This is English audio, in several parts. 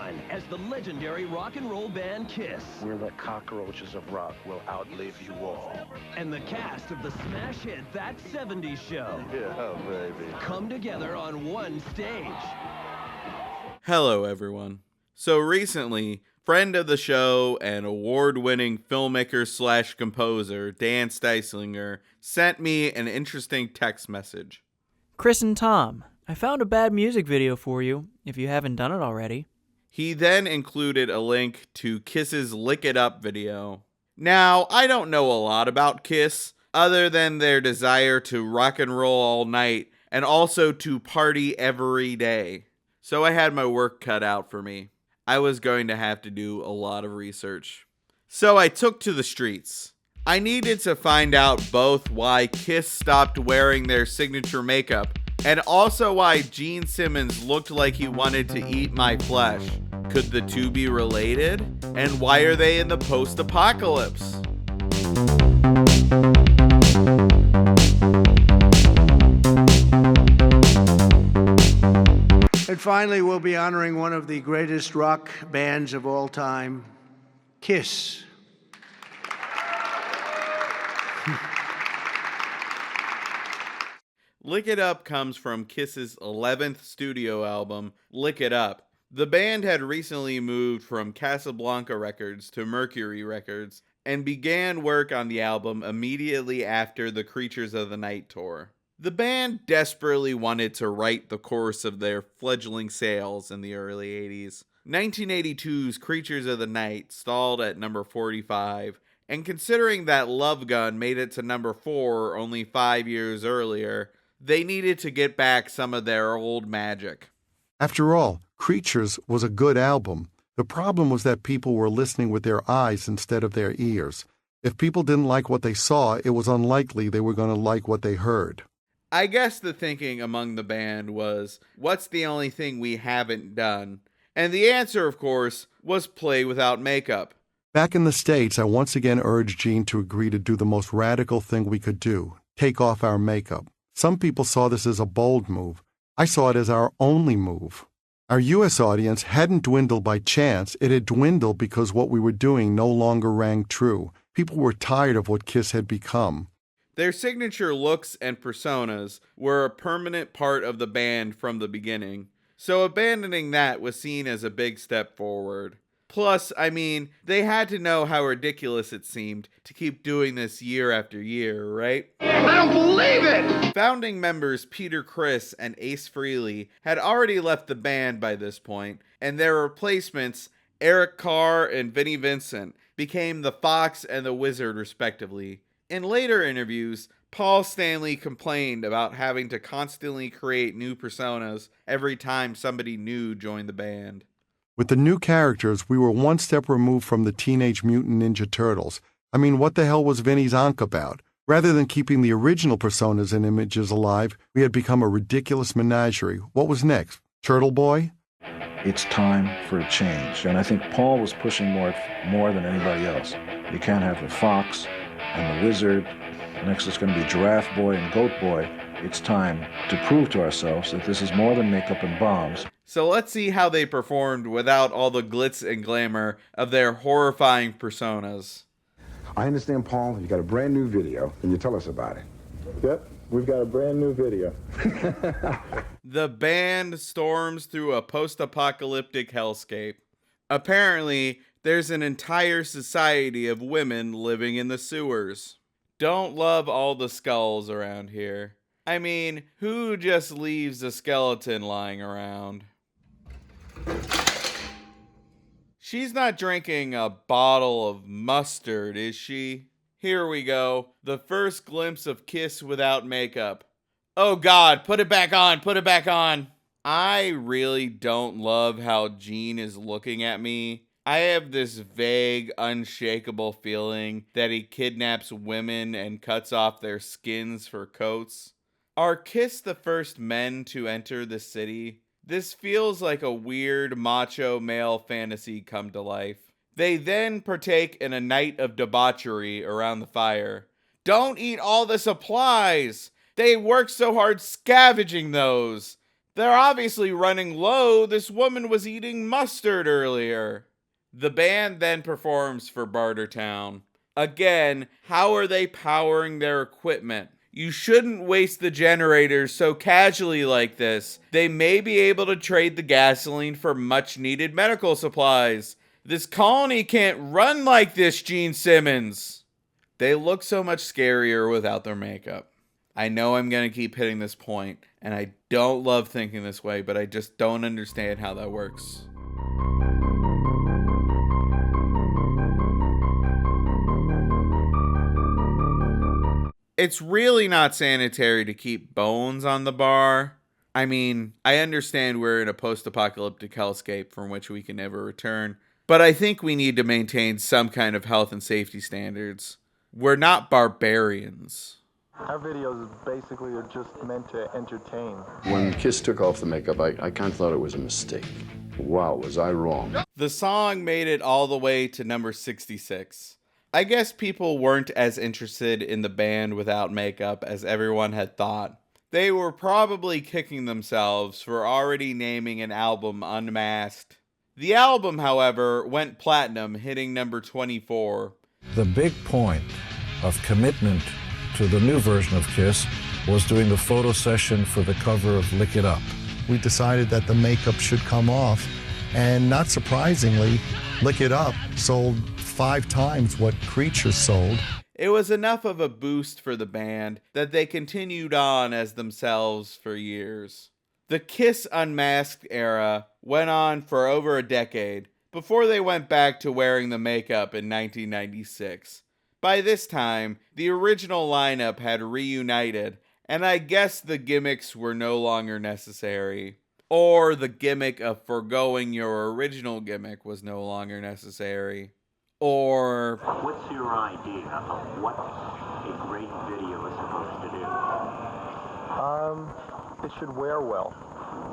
on as the legendary rock and roll band Kiss. We're the cockroaches of rock. Will outlive you all. And the cast of the smash hit That 70s Show. Yeah, baby. Come together on one stage. Hello, everyone. So recently, friend of the show and award-winning filmmaker slash composer Dan Steislinger sent me an interesting text message. Chris and Tom, I found a bad music video for you, if you haven't done it already. He then included a link to Kiss's Lick It Up video. Now, I don't know a lot about Kiss, other than their desire to rock and roll all night, and also to party every day. So I had my work cut out for me. I was going to have to do a lot of research. So I took to the streets. I needed to find out both why Kiss stopped wearing their signature makeup, and also why Gene Simmons looked like he wanted to eat my flesh. Could the two be related? And why are they in the post-apocalypse? And finally, we'll be honoring one of the greatest rock bands of all time, Kiss. Lick It Up comes from Kiss's 11th studio album, Lick It Up. The band had recently moved from Casablanca Records to Mercury Records and began work on the album immediately after the Creatures of the Night tour. The band desperately wanted to write the course of their fledgling sales in the early 80s. 1982's Creatures of the Night stalled at number 45, and considering that Love Gun made it to number 4 only 5 years earlier, they needed to get back some of their old magic. After all, Creatures was a good album. The problem was that people were listening with their eyes instead of their ears. If people didn't like what they saw, it was unlikely they were going to like what they heard. I guess the thinking among the band was, what's the only thing we haven't done? And the answer, of course, was play without makeup. Back in the States, I once again urged Gene to agree to do the most radical thing we could do, take off our makeup. Some people saw this as a bold move. I saw it as our only move. Our U.S. audience hadn't dwindled by chance. It had dwindled because what we were doing no longer rang true. People were tired of what Kiss had become. Their signature looks and personas were a permanent part of the band from the beginning, so abandoning that was seen as a big step forward. Plus, they had to know how ridiculous it seemed to keep doing this year after year, right? I don't believe it! Founding members Peter Criss and Ace Frehley had already left the band by this point, and their replacements, Eric Carr and Vinnie Vincent, became the Fox and the Wizard respectively. In later interviews, Paul Stanley complained about having to constantly create new personas every time somebody new joined the band. With the new characters, we were one step removed from the Teenage Mutant Ninja Turtles. What the hell was Vinnie's Ankh about? Rather than keeping the original personas and images alive, we had become a ridiculous menagerie. What was next? Turtle Boy? It's time for a change, and I think Paul was pushing more than anybody else. You can't have the Fox and the Wizard. Next it's going to be Giraffe Boy and Goat Boy. It's time to prove to ourselves that this is more than makeup and bombs. So let's see how they performed without all the glitz and glamour of their horrifying personas. I understand, Paul, you got a brand new video. Can you tell us about it? Yep, we've got a brand new video. The band storms through a post-apocalyptic hellscape. Apparently, there's an entire society of women living in the sewers. Don't love all the skulls around here. Who just leaves a skeleton lying around? She's not drinking a bottle of mustard, is she? Here we go. The first glimpse of Kiss without makeup. Oh God, put it back on, put it back on. I really don't love how Gene is looking at me. I have this vague, unshakable feeling that he kidnaps women and cuts off their skins for coats. Are Kiss the first men to enter the city? This feels like a weird macho male fantasy come to life. They then partake in a night of debauchery around the fire. Don't eat all the supplies! They work so hard scavenging those! They're obviously running low. This woman was eating mustard earlier. The band then performs for Bartertown. Again, how are they powering their equipment? You shouldn't waste the generators so casually like this. They may be able to trade the gasoline for much needed medical supplies. This colony can't run like this, Gene Simmons. They look so much scarier without their makeup. I know I'm going to keep hitting this point, and I don't love thinking this way, but I just don't understand how that works. It's really not sanitary to keep bones on the bar. I mean, I understand we're in a post-apocalyptic hellscape from which we can never return, but I think we need to maintain some kind of health and safety standards. We're not barbarians. Our videos basically are just meant to entertain. When Kiss took off the makeup, I kind of thought it was a mistake. Wow, was I wrong? The song made it all the way to number 66. I guess people weren't as interested in the band without makeup as everyone had thought. They were probably kicking themselves for already naming an album Unmasked. The album, however, went platinum, hitting number 24. The big point of commitment to the new version of Kiss was doing the photo session for the cover of Lick It Up. We decided that the makeup should come off, and not surprisingly, Lick It Up sold 5 times what Creature sold. It was enough of a boost for the band that they continued on as themselves for years. The Kiss Unmasked era went on for over a decade before they went back to wearing the makeup in 1996. By this time, the original lineup had reunited, and I guess the gimmicks were no longer necessary. Or the gimmick of forgoing your original gimmick was no longer necessary. Or... What's your idea of what a great video is supposed to do? It should wear well,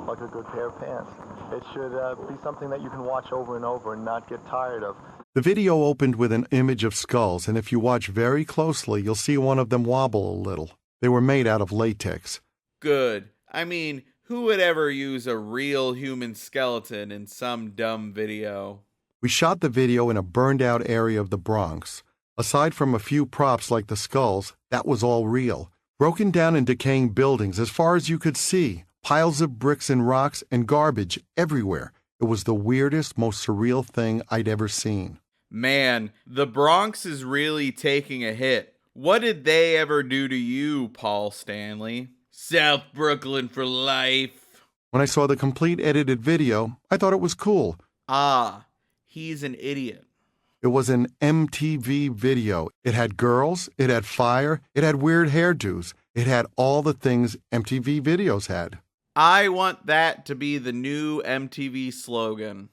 like a good pair of pants. It should be something that you can watch over and over and not get tired of. The video opened with an image of skulls, and if you watch very closely, you'll see one of them wobble a little. They were made out of latex. Good. I mean, who would ever use a real human skeleton in some dumb video? We shot the video in a burned-out area of the Bronx. Aside from a few props like the skulls, that was all real. Broken down and decaying buildings as far as you could see. Piles of bricks and rocks and garbage everywhere. It was the weirdest, most surreal thing I'd ever seen. Man, the Bronx is really taking a hit. What did they ever do to you, Paul Stanley? South Brooklyn for life. When I saw the complete edited video, I thought it was cool. Ah, he's an idiot. It was an MTV video. It had girls, it had fire, it had weird hairdos. It had all the things MTV videos had. I want that to be the new MTV slogan.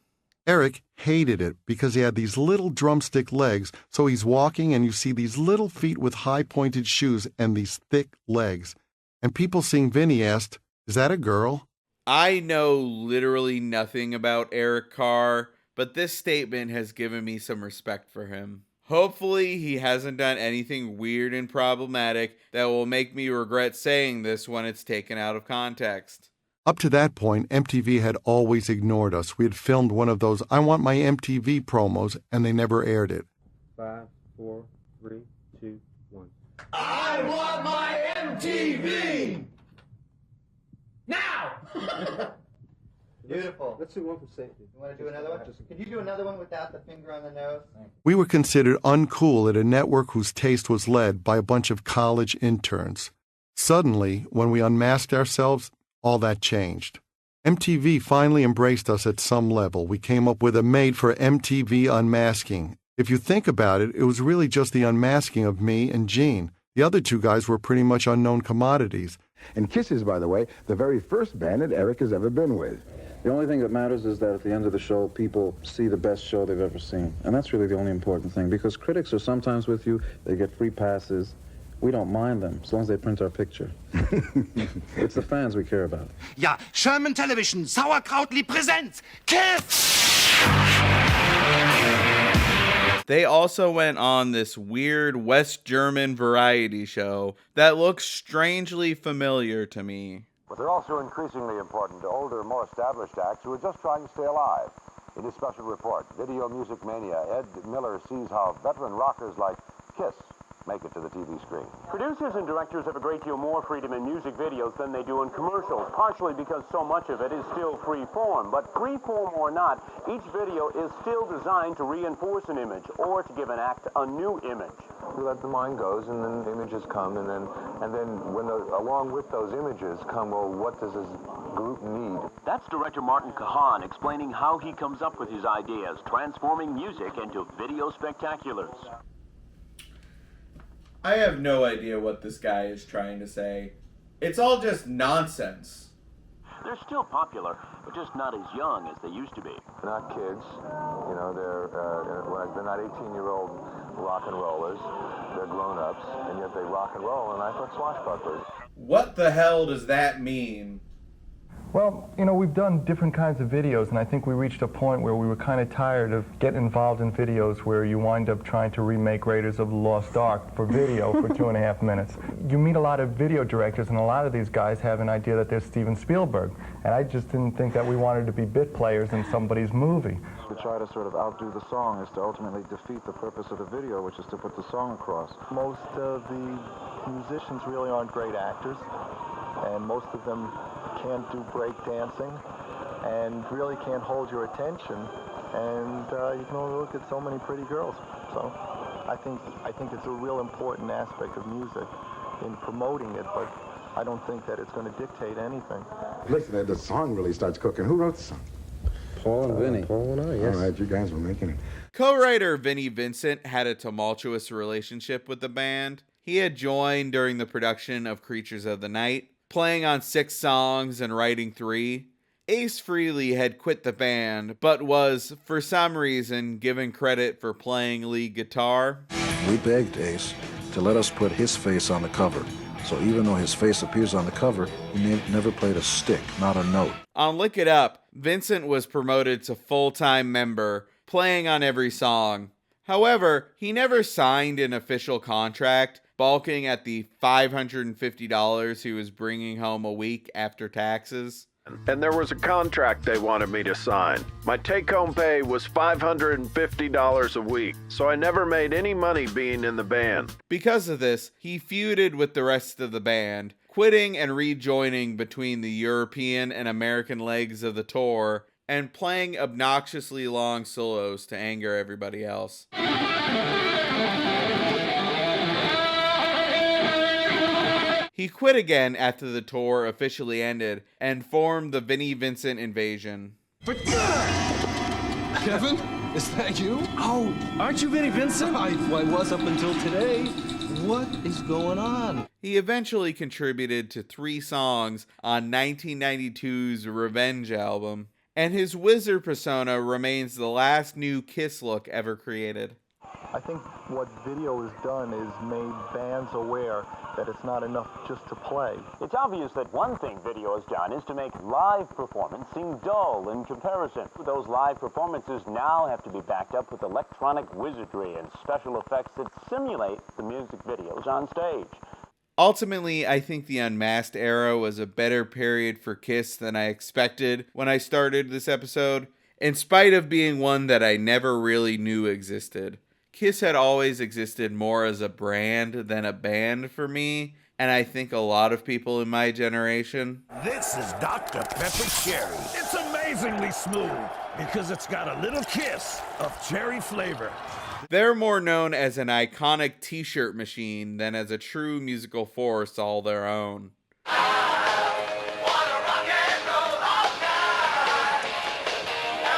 Eric hated it because he had these little drumstick legs, so he's walking and you see these little feet with high-pointed shoes and these thick legs. And people seeing Vinny asked, "Is that a girl?" I know literally nothing about Eric Carr, but this statement has given me some respect for him. Hopefully he hasn't done anything weird and problematic that will make me regret saying this when it's taken out of context. Up to that point, MTV had always ignored us. We had filmed one of those I Want My MTV promos, and they never aired it. 5, 4, 3, 2, 1. I want my MTV! Now! Beautiful. Let's do one for safety. You want to do another one? Can you do another one without the finger on the nose? We were considered uncool at a network whose taste was led by a bunch of college interns. Suddenly, when we unmasked ourselves, all that changed. MTV finally embraced us at some level. We came up with a made-for-MTV unmasking. If you think about it, it was really just the unmasking of me and Gene. The other 2 guys were pretty much unknown commodities. And Kiss is, by the way, the very first band that Eric has ever been with. The only thing that matters is that at the end of the show, people see the best show they've ever seen. And that's really the only important thing, because critics are sometimes with you, they get free passes. We don't mind them, as long as they print our picture. It's the fans we care about. Ja, Sherman Television, Sauerkrautli presents Kiss! They also went on this weird West German variety show that looks strangely familiar to me. But they're also increasingly important to older, more established acts who are just trying to stay alive. In his special report, Video Music Mania, Ed Miller sees how veteran rockers like Kiss make it to the TV screen. Producers and directors have a great deal more freedom in music videos than they do in commercials, partially because so much of it is still free form. But free form or not, each video is still designed to reinforce an image or to give an act a new image. We let the mind goes, and then images come, and then when along with those images come, well, what does this group need? That's director Martin Kahan explaining how he comes up with his ideas, transforming music into video spectaculars. I have no idea what this guy is trying to say. It's all just nonsense. They're still popular, but just not as young as they used to be. They're not kids. You know, they're not 18-year-old rock and rollers. They're grown-ups, and yet they rock and roll, and I thought swashbucklers. What the hell does that mean? Well, you know, we've done different kinds of videos, and I think we reached a point where we were kind of tired of getting involved in videos where you wind up trying to remake Raiders of the Lost Ark for video for 2.5 minutes. You meet a lot of video directors, and a lot of these guys have an idea that they're Steven Spielberg, and I just didn't think that we wanted to be bit players in somebody's movie. To try to sort of outdo the song is to ultimately defeat the purpose of the video, which is to put the song across. Most of the musicians really aren't great actors, and most of them can't do break dancing and really can't hold your attention, and you can only look at so many pretty girls. So I think it's a real important aspect of music in promoting it, but I don't think that it's going to dictate anything. Listen, the song really starts cooking. Who wrote the song? Paul and Vinny. Paul and I, yes. All right, you guys were making it. Co-writer Vinnie Vincent had a tumultuous relationship with the band. He had joined during the production of Creatures of the Night, playing on 6 songs and writing 3. Ace Frehley had quit the band, but was, for some reason, given credit for playing lead guitar. We begged Ace to let us put his face on the cover. So even though his face appears on the cover, he never played a stick, not a note. On Lick It Up, Vincent was promoted to full-time member, playing on every song. However, he never signed an official contract, balking at the $550 he was bringing home a week after taxes. And there was a contract they wanted me to sign. My take-home pay was $550 a week, so I never made any money being in the band. Because of this, he feuded with the rest of the band, quitting and rejoining between the European and American legs of the tour, and playing obnoxiously long solos to anger everybody else. He quit again after the tour officially ended and formed the Vinnie Vincent Invasion. But Kevin, is that you? Oh, aren't you Vinnie Vincent? I was up until today. What is going on? He eventually contributed to 3 songs on 1992's Revenge album, and his wizard persona remains the last new Kiss look ever created. I think what video has done is made bands aware that it's not enough just to play. It's obvious that one thing video has done is to make live performance seem dull in comparison. Those live performances now have to be backed up with electronic wizardry and special effects that simulate the music videos on stage. Ultimately, I think the Unmasked era was a better period for Kiss than I expected when I started this episode, in spite of being one that I never really knew existed. Kiss had always existed more as a brand than a band for me, and I think a lot of people in my generation. This is Dr. Pepper Cherry. It's amazingly smooth because it's got a little kiss of cherry flavor. They're more known as an iconic t-shirt machine than as a true musical force all their own.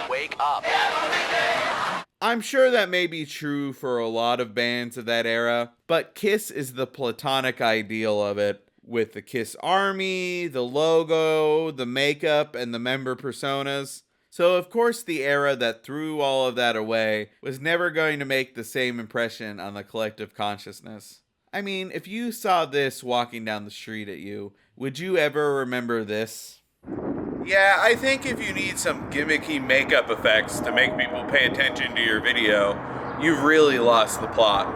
Wake up. I'm sure that may be true for a lot of bands of that era, but Kiss is the platonic ideal of it, with the Kiss Army, the logo, the makeup, and the member personas. So of course the era that threw all of that away was never going to make the same impression on the collective consciousness. I mean, if you saw this walking down the street at you, would you ever remember this? Yeah, I think if you need some gimmicky makeup effects to make people pay attention to your video, you've really lost the plot.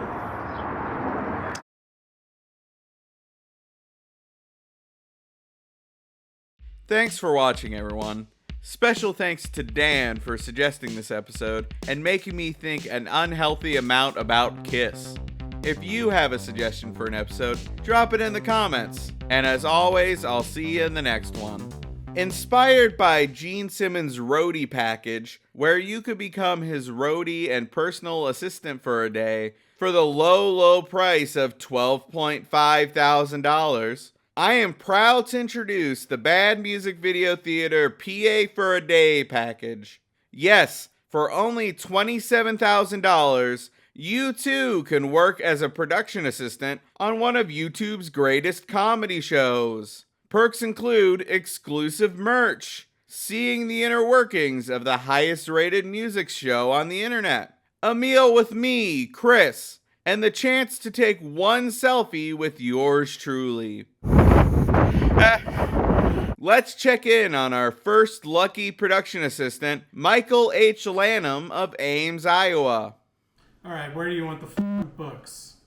Thanks for watching, everyone. Special thanks to Dan for suggesting this episode and making me think an unhealthy amount about Kiss. If you have a suggestion for an episode, drop it in the comments. And as always, I'll see you in the next one. Inspired by Gene Simmons' roadie package, where you could become his roadie and personal assistant for a day for the low price of $12,500, I am proud to introduce the Bad Music Video Theater PA for a Day package. Yes, for only $27,000, you too can work as a production assistant on one of YouTube's greatest comedy shows. Perks include exclusive merch, seeing the inner workings of the highest rated music show on the internet, a meal with me, Chris, and the chance to take one selfie with yours truly. Let's check in on our first lucky production assistant, Michael H. Lanham of Ames, Iowa. All right, where do you want the books?